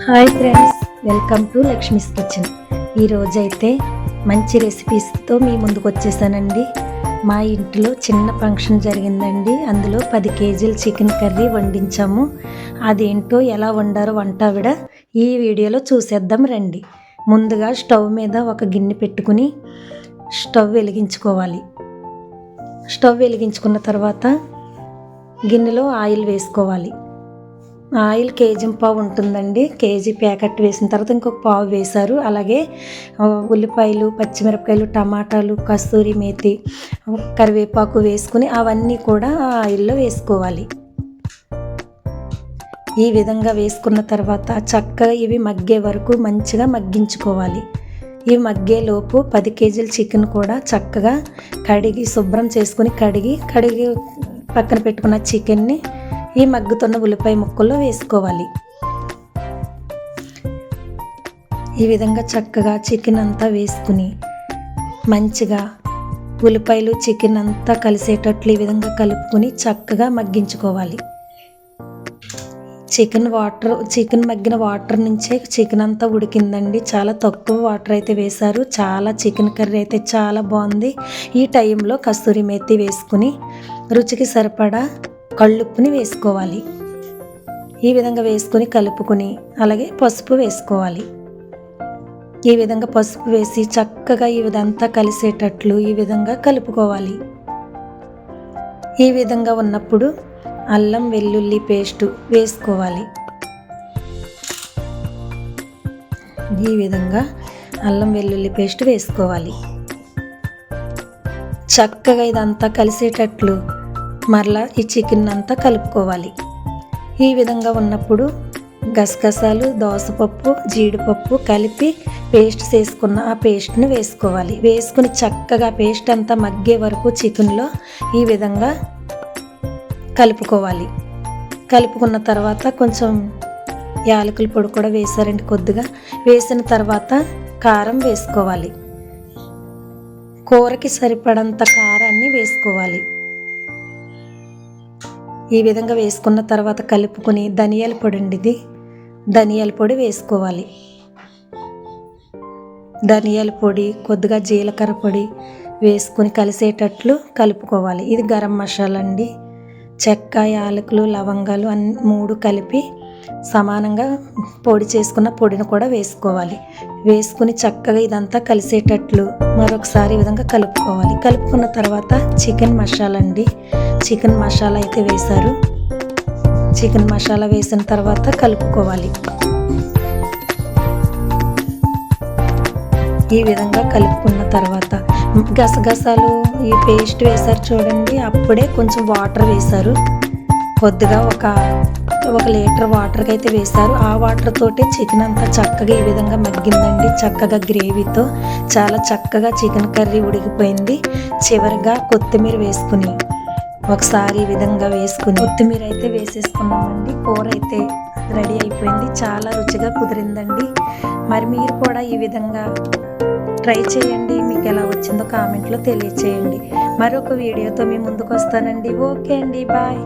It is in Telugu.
Hi friends, welcome to Lakshmi's kitchen. ఈరోజైతే మంచి రెసిపీస్తో మీ ముందుకు వచ్చేసానండి. మా ఇంట్లో చిన్న ఫంక్షన్ జరిగిందండి. అందులో 10 కేజీల చికెన్ కర్రీ వండించాము. అదేంటో ఎలా వండారో వంటావిడ ఈ వీడియోలో చూసేద్దాం రండి. ముందుగా స్టవ్ మీద ఒక గిన్నె పెట్టుకుని స్టవ్ వెలిగించుకోవాలి. స్టవ్ వెలిగించుకున్న తర్వాత గిన్నెలో ఆయిల్ వేసుకోవాలి. ఆయిల్ కేజీ పావు ఉంటుందండి. కేజీ ప్యాకెట్ వేసిన తర్వాత ఇంకొక పావు వేశారు. అలాగే ఉల్లిపాయలు, పచ్చిమిరపకాయలు, టమాటాలు, కస్తూరి మేతి, కరివేపాకు వేసుకుని అవన్నీ కూడా ఆయిల్లో వేసుకోవాలి. ఈ విధంగా వేసుకున్న తర్వాత చక్కగా ఇవి మగ్గే వరకు మంచిగా మగ్గించుకోవాలి. ఇవి మగ్గేలోపు 10 కేజీల చికెన్ కూడా చక్కగా కడిగి శుభ్రం చేసుకుని కడిగి పక్కన పెట్టుకున్న చికెన్ని ఈ మగ్గుతున్న ఉల్లిపాయ ముక్కల్లో వేసుకోవాలి. ఈ విధంగా చక్కగా చికెన్ అంతా వేసుకుని మంచిగా ఉల్లిపాయలు చికెన్ అంతా కలిసేటట్లు ఈ విధంగా కలుపుకొని చక్కగా మగ్గించుకోవాలి. చికెన్ మగ్గిన వాటర్ నుంచే చికెన్ అంతా ఉడికిందండి. చాలా తక్కువ వాటర్ అయితే వేశారు. చికెన్ కర్రీ అయితే చాలా బాగుంది. ఈ టైంలో కస్తూరి మేతి వేసుకుని రుచికి సరిపడా కళ్ళుప్పుని వేసుకోవాలి. ఈ విధంగా వేసుకొని కలుపుకొని అలాగే పసుపు వేసుకోవాలి. ఈ విధంగా పసుపు వేసి చక్కగా ఈ విధంతా కలిసేటట్లు ఈ విధంగా కలుపుకోవాలి. ఈ విధంగా ఉన్నప్పుడు అల్లం వెల్లుల్లి పేస్టు వేసుకోవాలి. ఈ విధంగా అల్లం వెల్లుల్లి పేస్ట్ వేసుకోవాలి. చక్కగా ఇదంతా కలిసేటట్లు మరలా ఈ చికెన్ అంతా కలుపుకోవాలి. ఈ విధంగా ఉన్నప్పుడు గసగసాలు, దోసపప్పు, జీడిపప్పు కలిపి పేస్ట్ చేసుకున్న ఆ పేస్ట్ని వేసుకోవాలి. వేసుకుని చక్కగా పేస్ట్ అంతా మగ్గే వరకు చికెన్లో ఈ విధంగా కలుపుకోవాలి. కలుపుకున్న తర్వాత కొంచెం యాలకుల పొడి కూడా వేసారండి. కొద్దిగా వేసిన తర్వాత కారం వేసుకోవాలి. కూరకి సరిపడంత కారాన్ని వేసుకోవాలి. ఈ విధంగా వేసుకున్న తర్వాత కలుపుకొని ధనియాల పొడి అండి, ఇది ధనియాల పొడి వేసుకోవాలి. ధనియాల పొడి, కొద్దిగా జీలకర్ర పొడి వేసుకుని కలిసేటట్లు కలుపుకోవాలి. ఇది గరం మసాలా అండి. చెక్క, యాలకులు, లవంగాలు 3 కలిపి సమానంగా పొడి చేసుకున్న పొడిని కూడా వేసుకోవాలి. వేసుకుని చక్కగా ఇదంతా కలిసేటట్లు మరొకసారి ఈ విధంగా కలుపుకోవాలి. కలుపుకున్న తర్వాత చికెన్ మసాలా అండి, చికెన్ మసాలా అయితే వేశారు. చికెన్ మసాలా వేసిన తర్వాత కలుపుకోవాలి. ఈ విధంగా కలుపుకున్న తర్వాత గసగసాలు ఈ పేస్ట్ వేశారు చూడండి, అప్పుడే కొంచెం వాటర్ వేశారు. కొద్దిగా ఒక లీటర్ వాటర్కి అయితే వేశారు. ఆ వాటర్ తోటే చికెన్ అంతా చక్కగా ఈ విధంగా మగ్గిందండి. చక్కగా గ్రేవీతో చాలా చక్కగా చికెన్ కర్రీ ఉడికిపోయింది. చివరిగా కొత్తిమీర వేసుకుని ఒకసారి ఈ విధంగా వేసుకుని కొత్తిమీర అయితే వేసేసుకున్నామండి. కూర అయితే రెడీ అయిపోయింది. చాలా రుచిగా కుదిరిందండి. మరి మీరు కూడా ఈ విధంగా ట్రై చేయండి. మీకు ఎలా వచ్చిందో కామెంట్లో తెలియచేయండి. మరొక వీడియోతో మీ ముందుకు వస్తానండి. ఓకే అండి, బాయ్.